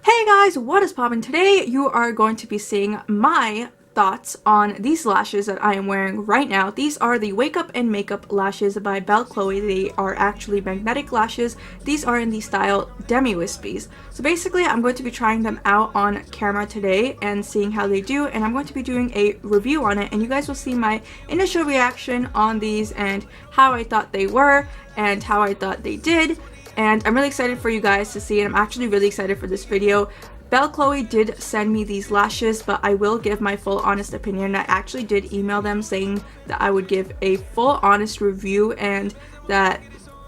Hey guys, what is poppin'? Today you are going to be seeing my thoughts on these lashes that I am wearing right now. These are the Wake Up and Makeup lashes by Belle Chloe. They are actually magnetic lashes. These are in the style Demi Wispies. So basically I'm going to be trying them out on camera today and seeing how they do, and I'm going to be doing a review on it, and you guys will see my initial reaction on these and how I thought they were and how I thought they did. And I'm really excited for you guys to see it. I'm actually really excited for this video. Belle Chloe did send me these lashes, but I will give my full honest opinion. I actually did email them saying that I would give a full honest review and that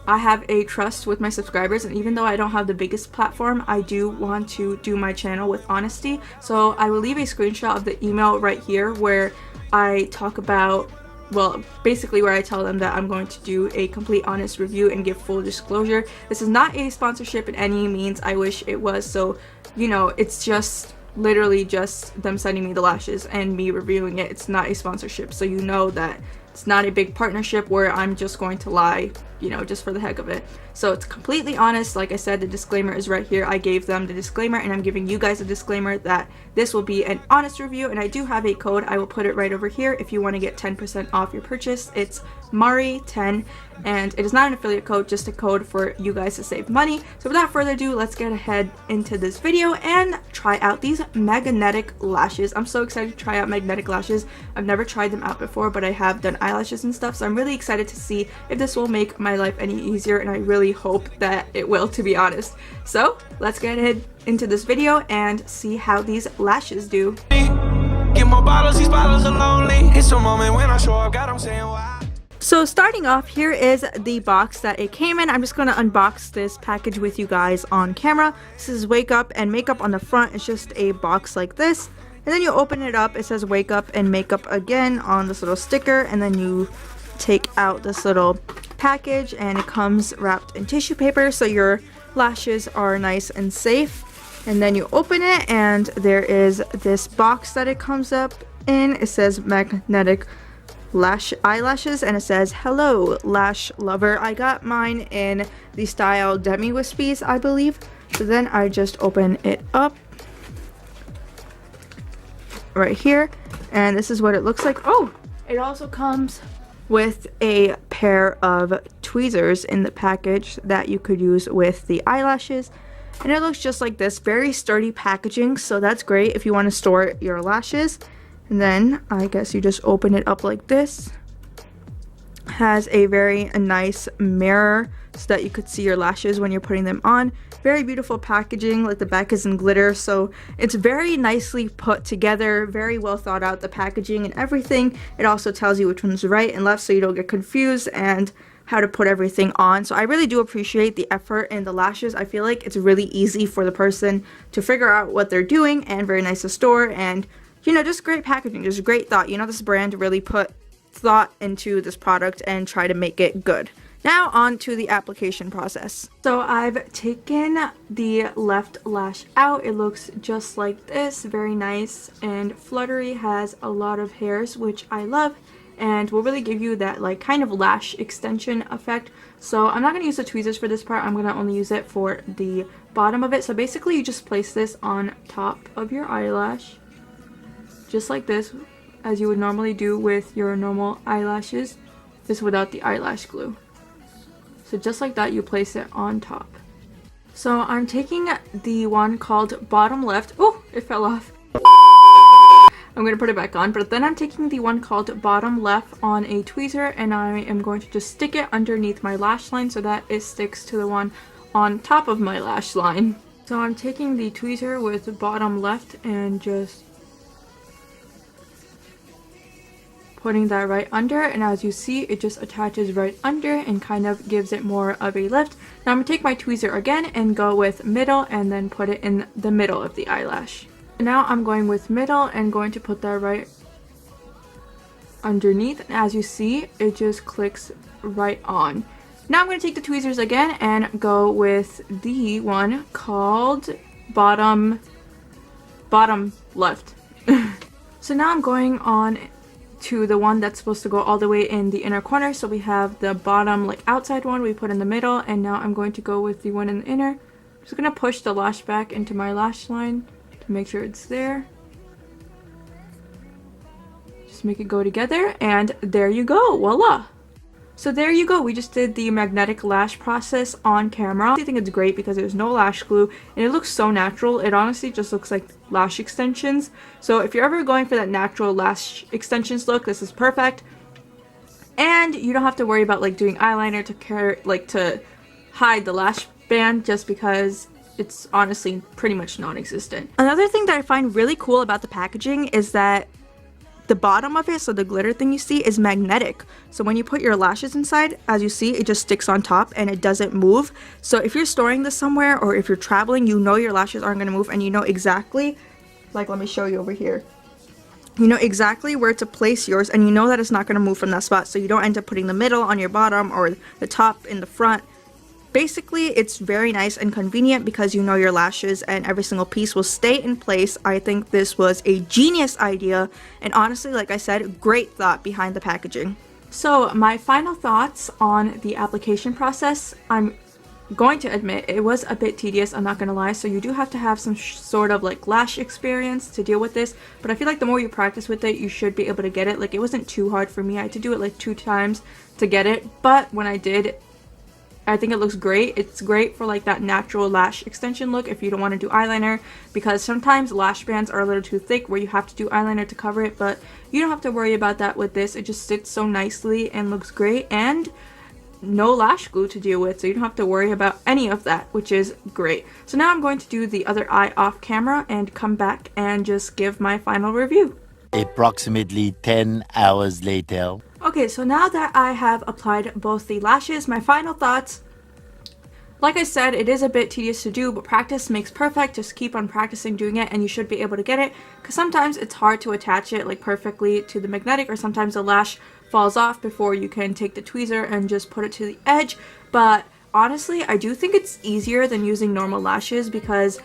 I have a trust with my subscribers, and even though I don't have the biggest platform, I do want to do my channel with honesty. So I will leave a screenshot of the email right here where I talk about, well, basically where I tell them that I'm going to do a complete honest review and give full disclosure. This is not a sponsorship in any means. I wish it was. So, you know, it's just literally just them sending me the lashes and me reviewing it. It's not a sponsorship. So you know that it's not a big partnership where I'm just going to lie, you know, just for the heck of it. So it's completely honest. Like I said, the disclaimer is right here. I gave them the disclaimer, and I'm giving you guys a disclaimer that this will be an honest review, and I do have a code. I will put it right over here if you want to get 10% off your purchase. It's Mari10, and it is not an affiliate code, just a code for you guys to save money. So without further ado, let's get ahead into this video and try out these magnetic lashes. I'm so excited to try out magnetic lashes. I've never tried them out before, but I have done eyelashes and stuff, so I'm really excited to see if this will make my life any easier, and I really hope that it will, to be honest. So let's get ahead into this video and see how these lashes do. Get more bottles, these bottles are lonely. It's a moment when I show up, God, I'm saying why. So starting off, here is the box that it came in. I'm just going to unbox this package with you guys on camera. This is Wake Up and Makeup on the front. It's just a box like this. And then you open it up. It says Wake Up and Makeup again on this little sticker. And then you take out this little package, and it comes wrapped in tissue paper so your lashes are nice and safe. And then you open it, and there is this box that it comes up in. It says magnetic eyelashes, and it says hello lash lover. I got mine in the style Demi Wispies, I believe. So then I just open it up right here, and this is what it looks like. Oh, it also comes with a pair of tweezers in the package that you could use with the eyelashes. And it looks just like this, very sturdy packaging, so that's great if you want to store your lashes. And then I guess you just open it up like this. Has a very nice mirror so that you could see your lashes when you're putting them on. Very beautiful packaging, like the back is in glitter, so it's very nicely put together, very well thought out, the packaging and everything. It also tells you which one's right and left so you don't get confused, and how to put everything on. So I really do appreciate the effort in the lashes. I feel like it's really easy for the person to figure out what they're doing, and very nice to store, and you know, just great packaging, just great thought. You know, this brand really put thought into this product and try to make it good. Now on to the application process. So I've taken the left lash out. It looks just like this, very nice and fluttery, has a lot of hairs, which I love, and will really give you that like kind of lash extension effect. So I'm not going to use the tweezers for this part. I'm going to only use it for the bottom of it. So basically you just place this on top of your eyelash, just like this, as you would normally do with your normal eyelashes, just without the eyelash glue. So just like that, you place it on top. So I'm taking the one called Bottom Left. Oh, it fell off. I'm going to put it back on, but then I'm taking the one called Bottom Left on a tweezer, and I am going to just stick it underneath my lash line so that it sticks to the one on top of my lash line. So I'm taking the tweezer with Bottom Left and just putting that right under, and as you see, it just attaches right under and kind of gives it more of a lift. Now I'm going to take my tweezer again and go with middle and then put it in the middle of the eyelash. Now I'm going with middle and going to put that right underneath, and as you see, it just clicks right on. Now I'm going to take the tweezers again and go with the one called Bottom Left. So now I'm going on to the one that's supposed to go all the way in the inner corner. So we have the bottom, like outside one we put in the middle, and now I'm going to go with the one in the inner, Just gonna push the lash back into my lash line to make sure it's there. Just make it go together, and there you go, voila! So there you go, we just did the magnetic lash process on camera. I think it's great because there's no lash glue and it looks so natural. It honestly just looks like lash extensions. So if you're ever going for that natural lash extensions look, this is perfect. And you don't have to worry about like doing eyeliner to hide the lash band, just because it's honestly pretty much non-existent. Another thing that I find really cool about the packaging is that the bottom of it, so the glitter thing you see, is magnetic. So when you put your lashes inside, as you see, it just sticks on top and it doesn't move. So if you're storing this somewhere or if you're traveling, you know your lashes aren't going to move, and you know exactly, like let me show you over here. You know exactly where to place yours, and you know that it's not going to move from that spot, so you don't end up putting the middle on your bottom or the top in the front. Basically, it's very nice and convenient because you know your lashes and every single piece will stay in place. I think this was a genius idea, and honestly, like I said, great thought behind the packaging. So my final thoughts on the application process, I'm going to admit it was a bit tedious, I'm not gonna lie. So you do have to have some sort of like lash experience to deal with this, but I feel like the more you practice with it, you should be able to get it. Like, it wasn't too hard for me. I had to do it like 2 times to get it, but when I did, I think it looks great. It's great for like that natural lash extension look if you don't want to do eyeliner, because sometimes lash bands are a little too thick where you have to do eyeliner to cover it, but you don't have to worry about that with this. It just sits so nicely and looks great, and no lash glue to deal with, so you don't have to worry about any of that, which is great. So now I'm going to do the other eye off camera and come back and just give my final review. Approximately 10 hours later. Okay, so now that I have applied both the lashes, my final thoughts. Like I said, it is a bit tedious to do, but practice makes perfect. Just keep on practicing doing it and you should be able to get it, because sometimes it's hard to attach it like perfectly to the magnetic, or sometimes the lash falls off before you can take the tweezer and just put it to the edge. But honestly, I do think it's easier than using normal lashes, because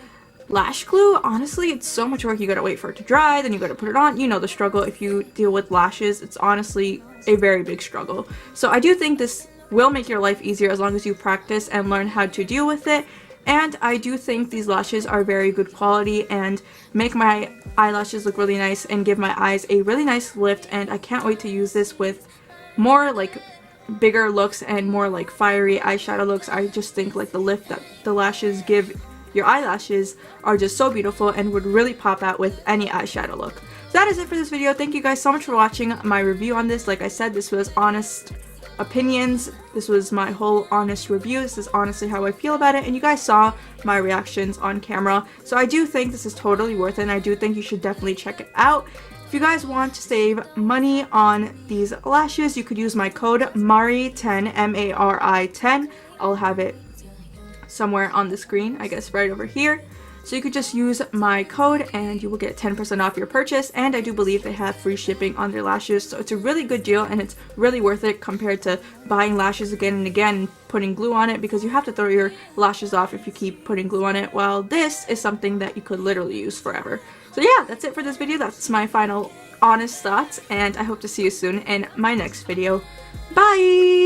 lash glue, honestly, it's so much work. You gotta wait for it to dry, then you gotta put it on. You know the struggle. If you deal with lashes, it's honestly a very big struggle. So I do think this will make your life easier as long as you practice and learn how to deal with it. And I do think these lashes are very good quality and make my eyelashes look really nice and give my eyes a really nice lift, and I can't wait to use this with more like bigger looks and more like fiery eyeshadow looks. I just think like the lift that the lashes give your eyelashes are just so beautiful and would really pop out with any eyeshadow look. So that is it for this video. Thank you guys so much for watching my review on this. Like I said, this was honest opinions. This was my whole honest review. This is honestly how I feel about it, and you guys saw my reactions on camera. So I do think this is totally worth it, and I do think you should definitely check it out. If you guys want to save money on these lashes, you could use my code MARI10, M-A-R-I-10. I'll have it somewhere on the screen, I guess right over here. So you could just use my code and you will get 10% off your purchase, and I do believe they have free shipping on their lashes, so it's a really good deal and it's really worth it compared to buying lashes again and again and putting glue on it, because you have to throw your lashes off if you keep putting glue on it, while this is something that you could literally use forever. So yeah, that's it for this video. That's my final honest thoughts, and I hope to see you soon in my next video. Bye!